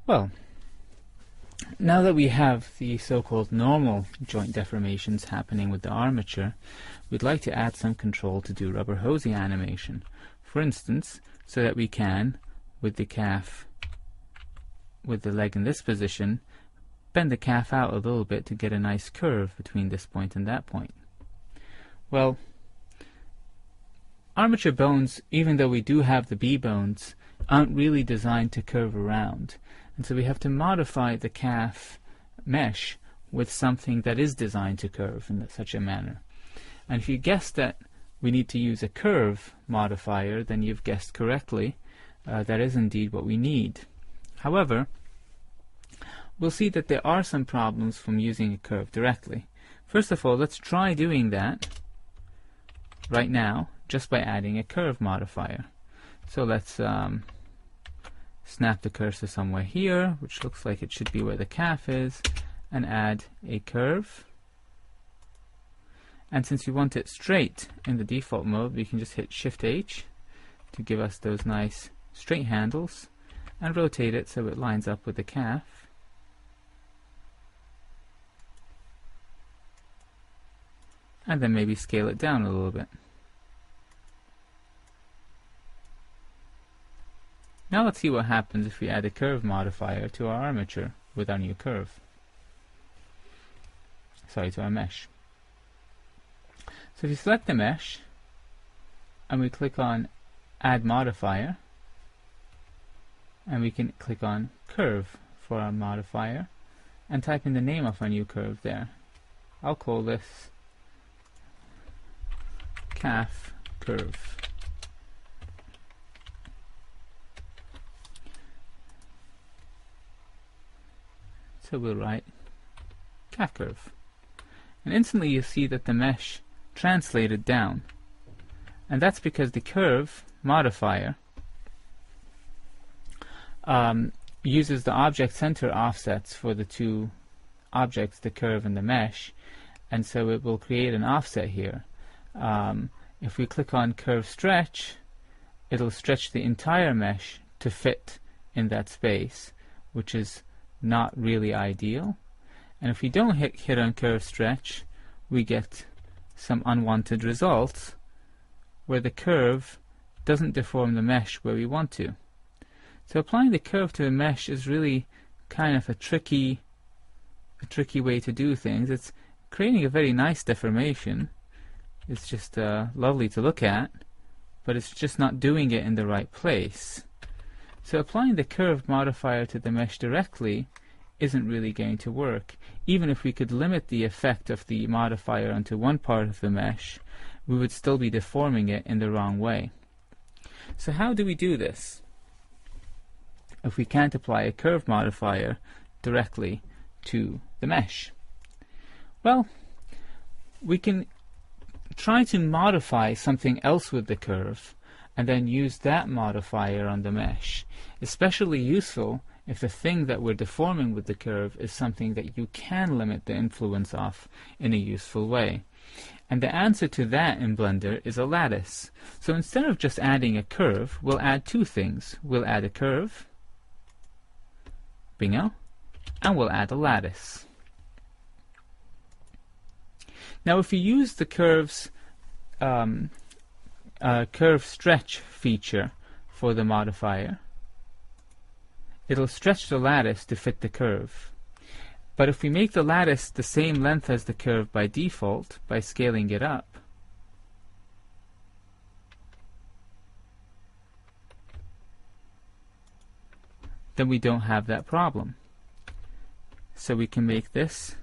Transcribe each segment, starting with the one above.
Well, now that we have the so-called normal joint deformations happening with the armature, we'd like to add some control to do rubber hosing animation. For instance, so that we can, with the calf, with the leg in this position, bend the calf out a little bit to get a nice curve between this point and that point. Well, armature bones, even though we do have the B-bones, aren't really designed to curve around. And so we have to modify the calf mesh with something that is designed to curve in such a manner. And if you guessed that we need to use a curve modifier, then you've guessed correctly. That is indeed what we need. However, we'll see that there are some problems from using a curve directly. First of all, let's try doing that right now just by adding a curve modifier. So let's snap the cursor somewhere here, which looks like it should be where the calf is, and add a curve. And since we want it straight in the default mode, we can just hit Shift H to give us those nice straight handles and rotate it so it lines up with the calf. And then maybe scale it down a little bit. Now let's see what happens if we add a curve modifier to our armature with our new curve. Sorry, to our mesh. So if you select the mesh and we click on Add Modifier, and we can click on Curve for our modifier and type in the name of our new curve there. I'll call this Calf Curve. So we'll write calf curve. And instantly you see that the mesh translated down. And that's because the curve modifier uses the object center offsets for the two objects, the curve and the mesh, and so it will create an offset here. If we click on curve stretch, it'll stretch the entire mesh to fit in that space, which is not really ideal. And if we don't hit on curve stretch, we get some unwanted results where the curve doesn't deform the mesh where we want to. So applying the curve to a mesh is really kind of a tricky way to do things. It's creating a very nice deformation. It's just lovely to look at, but it's just not doing it in the right place. So applying the curve modifier to the mesh directly isn't really going to work. Even if we could limit the effect of the modifier onto one part of the mesh, we would still be deforming it in the wrong way. So how do we do this if we can't apply a curve modifier directly to the mesh? Well, we can try to modify something else with the curve and then use that modifier on the mesh. Especially useful if the thing that we're deforming with the curve is something that you can limit the influence of in a useful way. And the answer to that in Blender is a lattice. So instead of just adding a curve, we'll add two things. We'll add a curve, bingo, and we'll add a lattice. Now if you use the curve's curve stretch feature for the modifier, it'll stretch the lattice to fit the curve. But if we make the lattice the same length as the curve by default, by scaling it up, then we don't have that problem. So we can make this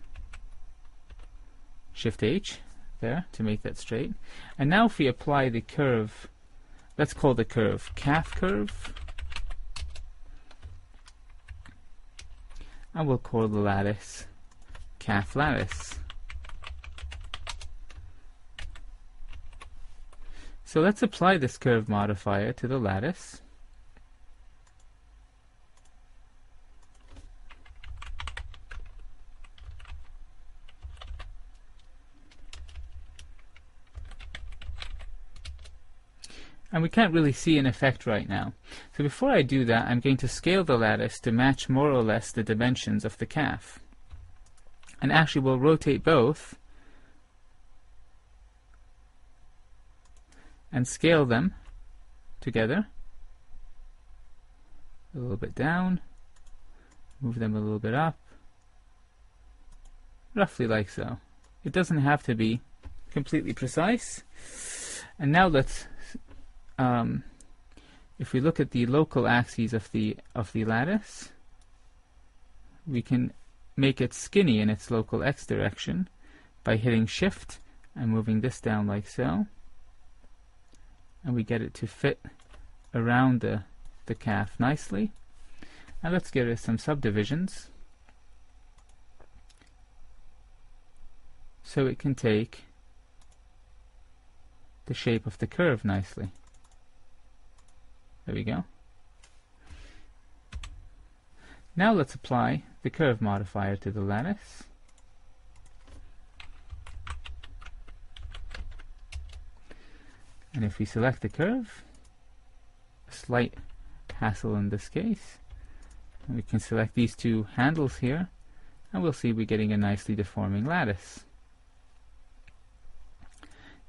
Shift H there to make that straight. And now if we apply the curve, let's call the curve calf curve, and we'll call the lattice calf lattice. So let's apply this curve modifier to the lattice. And we can't really see an effect right now. So before I do that, I'm going to scale the lattice to match more or less the dimensions of the calf. And actually we'll rotate both and scale them together. A little bit down, move them a little bit up, roughly like so. It doesn't have to be completely precise. And now let's if we look at the local axes of the lattice, we can make it skinny in its local x direction by hitting Shift and moving this down like so, and we get it to fit around the calf nicely. And let's give it some subdivisions so it can take the shape of the curve nicely. There we go. Now let's apply the curve modifier to the lattice. And if we select the curve, a slight hassle in this case, and we can select these two handles here, and we'll see we're getting a nicely deforming lattice.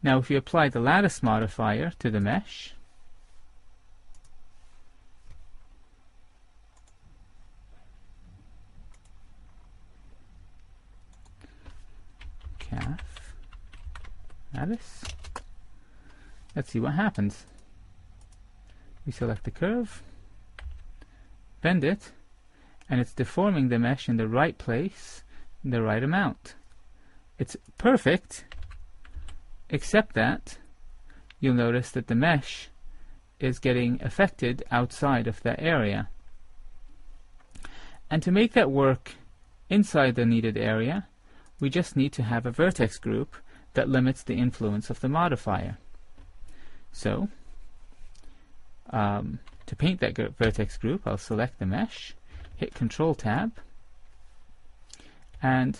Now if you apply the lattice modifier to the mesh, calf, lattice, let's see what happens. We select the curve, bend it, and it's deforming the mesh in the right place, in the right amount. It's perfect, except that you'll notice that the mesh is getting affected outside of that area. And to make that work inside the needed area, we just need to have a vertex group that limits the influence of the modifier. So, to paint that vertex group, I'll select the mesh, hit Control Tab, and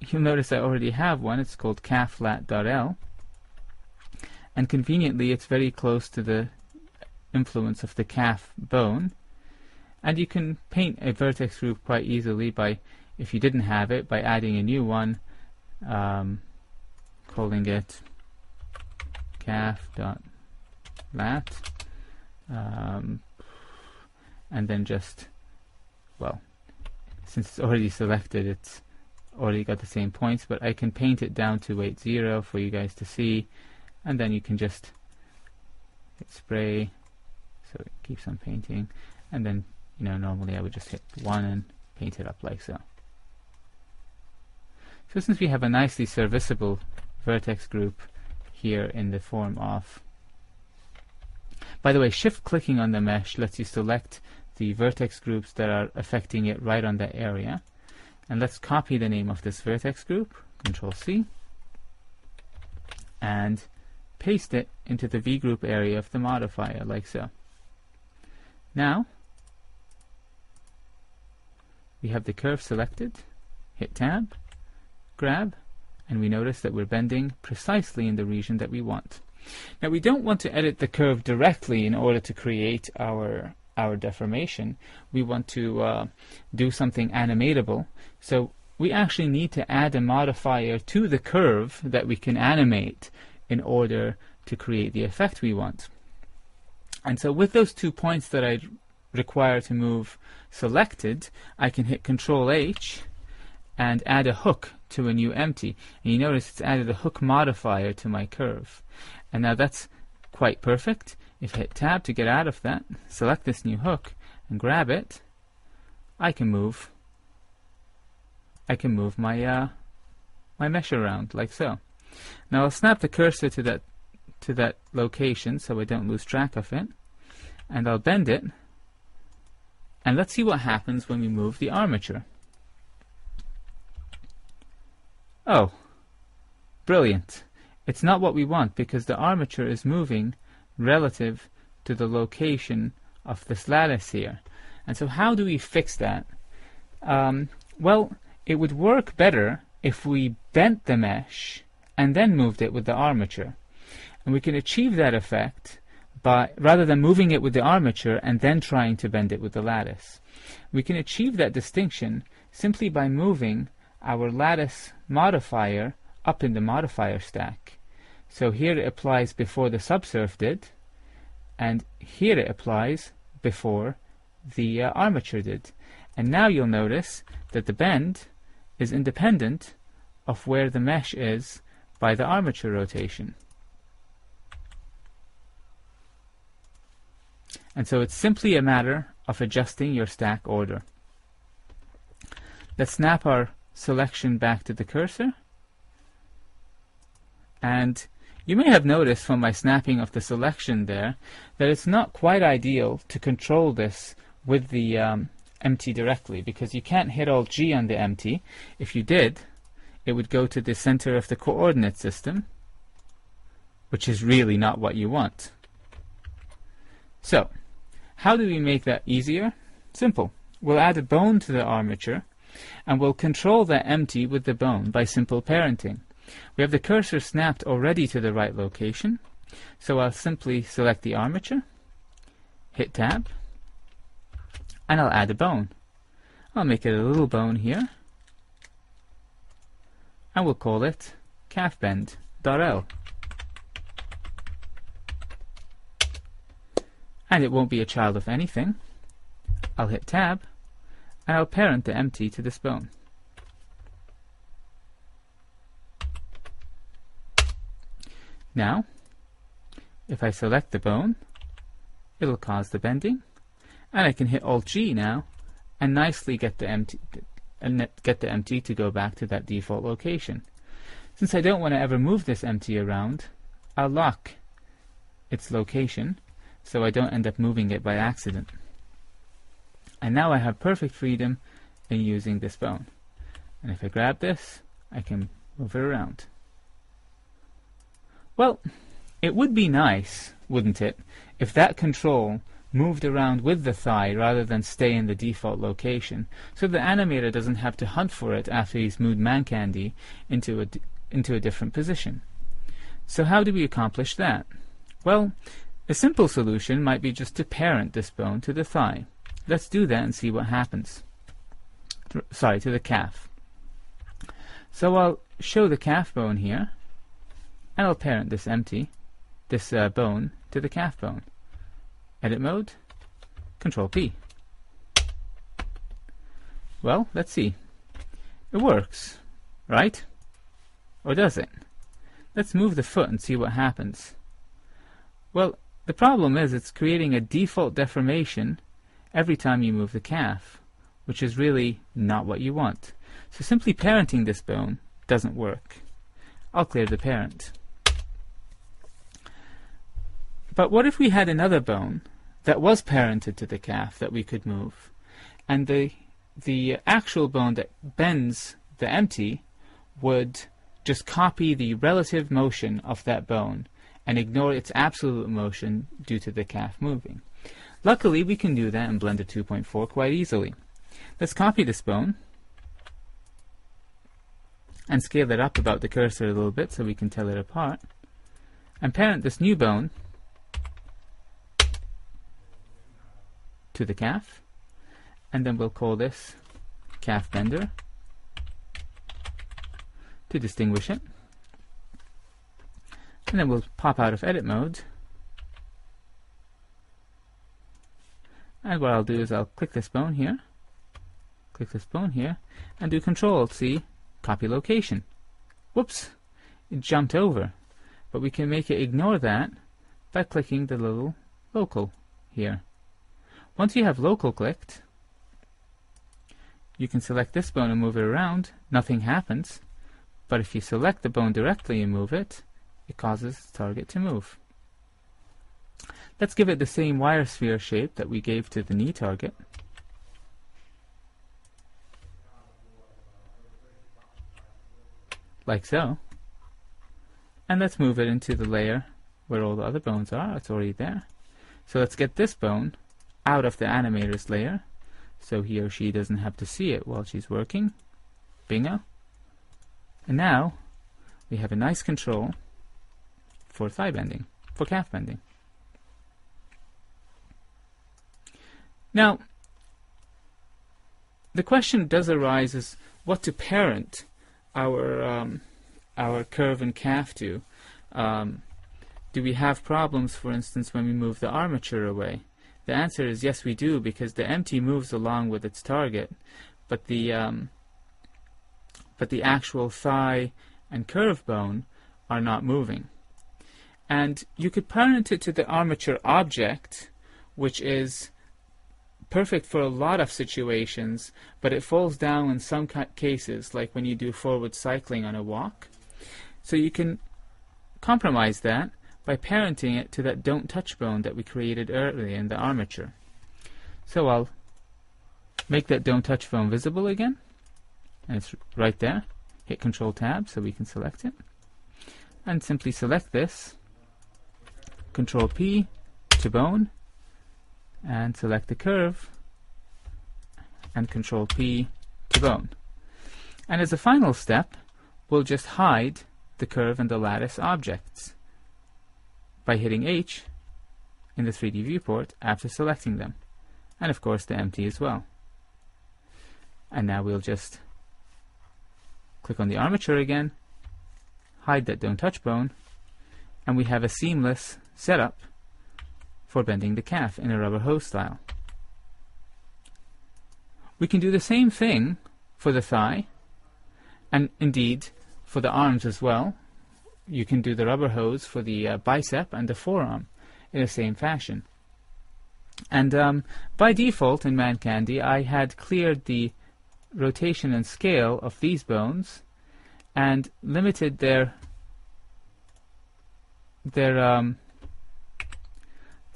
you'll notice I already have one. It's called calflat.l, and conveniently it's very close to the influence of the calf bone. And you can paint a vertex group quite easily by, if you didn't have it, by adding a new one, calling it calf.lat, and then just, well, since it's already selected, it's already got the same points, but I can paint it down to 80 for you guys to see, and then you can just hit spray so it keeps on painting, and then, you know, normally I would just hit 1 and paint it up like so. So since we have a nicely serviceable vertex group here in the form of, by the way, shift clicking on the mesh lets you select the vertex groups that are affecting it right on that area. And let's copy the name of this vertex group, Control C, and paste it into the V group area of the modifier, like so. Now, we have the curve selected, hit Tab, grab, and we notice that we're bending precisely in the region that we want. Now we don't want to edit the curve directly in order to create our deformation. We want to do something animatable. So we actually need to add a modifier to the curve that we can animate in order to create the effect we want. And so with those 2 points that I require to move selected, I can hit Control H and add a hook to a new empty. And you notice it's added a hook modifier to my curve. And now that's quite perfect. If I hit Tab to get out of that, select this new hook and grab it, I can move my my mesh around like so. Now I'll snap the cursor to that location so I don't lose track of it, and I'll bend it, and let's see what happens when we move the armature. Oh, brilliant. It's not what we want because the armature is moving relative to the location of this lattice here. And so how do we fix that? Well, it would work better if we bent the mesh and then moved it with the armature. And we can achieve that effect rather than moving it with the armature and then trying to bend it with the lattice. We can achieve that distinction simply by moving our lattice modifier up in the modifier stack. So here it applies before the subsurf did, and here it applies before the armature did. And now you'll notice that the bend is independent of where the mesh is by the armature rotation. And so it's simply a matter of adjusting your stack order. Let's snap our selection back to the cursor. And you may have noticed from my snapping of the selection there that it's not quite ideal to control this with the empty directly, because you can't hit Alt G on the empty. If you did, it would go to the center of the coordinate system, which is really not what you want. So, how do we make that easier? Simple. We'll add a bone to the armature, and we'll control that empty with the bone by simple parenting. We have the cursor snapped already to the right location, so I'll simply select the armature, hit Tab, and I'll add a bone. I'll make it a little bone here, and we'll call it calfbend.l. And it won't be a child of anything. I'll hit Tab, and I'll parent the empty to this bone. Now, if I select the bone, it'll cause the bending, and I can hit Alt G now and nicely get the empty to go back to that default location. Since I don't want to ever move this empty around, I'll lock its location so I don't end up moving it by accident. And now I have perfect freedom in using this bone. And if I grab this, I can move it around. Well, it would be nice, wouldn't it, if that control moved around with the thigh rather than stay in the default location, so the animator doesn't have to hunt for it after he's moved Mancandy into a different position. So how do we accomplish that? Well, a simple solution might be just to parent this bone to the thigh. Let's do that and see what happens. Sorry, to the calf. So I'll show the calf bone here, and I'll parent this bone to the calf bone. Edit mode, Control P. Well, let's see. It works, right? Or does it? Let's move the foot and see what happens. Well, the problem is it's creating a default deformation every time you move the calf, which is really not what you want. So simply parenting this bone doesn't work. I'll clear the parent. But what if we had another bone that was parented to the calf that we could move, and the actual bone that bends the empty would just copy the relative motion of that bone and ignore its absolute motion due to the calf moving? Luckily, we can do that in Blender 2.4 quite easily. Let's copy this bone and scale it up about the cursor a little bit so we can tell it apart, and parent this new bone to the calf, and then we'll call this calf bender to distinguish it, and then we'll pop out of edit mode, and what I'll do is I'll click this bone here, and do Control-C, copy location. Whoops, it jumped over, but we can make it ignore that by clicking the little local here. Once you have local clicked, you can select this bone and move it around. Nothing happens. But if you select the bone directly and move it, it causes the target to move. Let's give it the same wire sphere shape that we gave to the knee target. Like so. And let's move it into the layer where all the other bones are. It's already there. So let's get this bone out of the animator's layer, so he or she doesn't have to see it while she's working. Bingo. And now we have a nice control for thigh bending, for calf bending. Now, the question does arise is what to parent our curve and calf to. Do we have problems, for instance, when we move the armature away? The answer is yes, we do, because the empty moves along with its target, but the actual thigh and curve bone are not moving. And you could parent it to the armature object, which is perfect for a lot of situations, but it falls down in some cases, like when you do forward cycling on a walk. So you can compromise that by parenting it to that don't touch bone that we created earlier in the armature. So I'll make that don't touch bone visible again, and it's right there. Hit Control Tab so we can select it, and simply select this, Control P to bone, and select the curve, and Control P to bone. And as a final step, we'll just hide the curve and the lattice objects by hitting H in the 3D viewport after selecting them, and of course the empty as well. And now we'll just click on the armature again, hide that don't touch bone, and we have a seamless setup for bending the calf in a rubber hose style. We can do the same thing for the thigh, and indeed for the arms as well. You can do the rubber hose for the bicep and the forearm in the same fashion. And by default in ManCandy, I had cleared the rotation and scale of these bones and limited their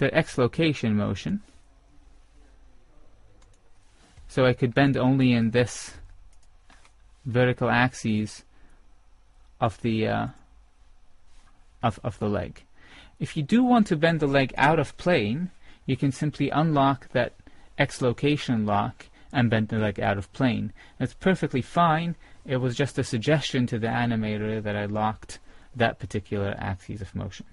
X-location motion, so I could bend only in this vertical axis of the leg. If you do want to bend the leg out of plane, you can simply unlock that X-location lock and bend the leg out of plane. That's perfectly fine. It was just a suggestion to the animator that I locked that particular axis of motion.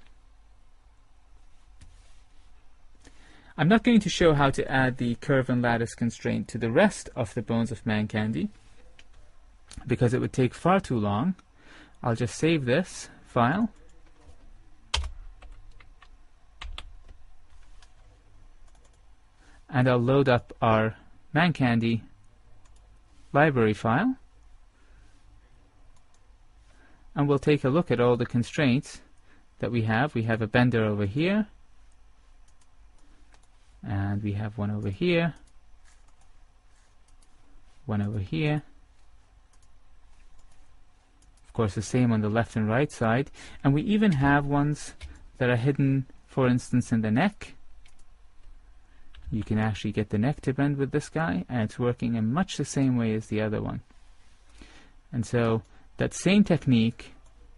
I'm not going to show how to add the curve and lattice constraint to the rest of the bones of ManCandy because it would take far too long. I'll just save this file and I'll load up our ManCandy library file, and we'll take a look at all the constraints that we have. We have a bender over here, and we have one over here, one over here. Of course, the same on the left and right side, and we even have ones that are hidden, for instance, in the neck. You can actually get the neck to bend with this guy, and it's working in much the same way as the other one. And so that same technique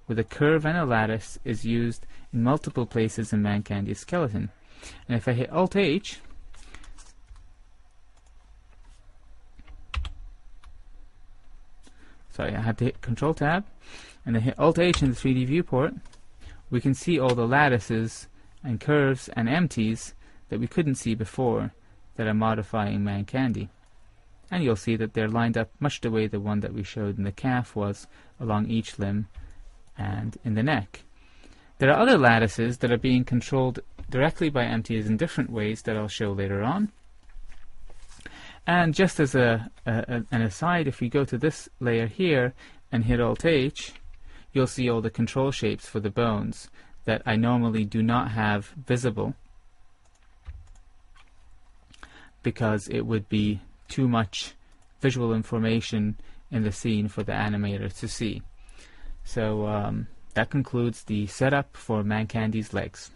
with a curve and a lattice is used in multiple places in ManCandy's skeleton. And if I hit Alt-H, sorry, I had to hit Control-Tab, and then hit Alt-H in the 3D viewport, we can see all the lattices and curves and empties that we couldn't see before that are modifying ManCandy. And you'll see that they're lined up much the way the one that we showed in the calf was, along each limb and in the neck. There are other lattices that are being controlled directly by empties in different ways that I'll show later on. And just as an aside, if we go to this layer here and hit Alt-H, you'll see all the control shapes for the bones that I normally do not have visible, because it would be too much visual information in the scene for the animator to see. So that concludes the setup for ManCandy's legs.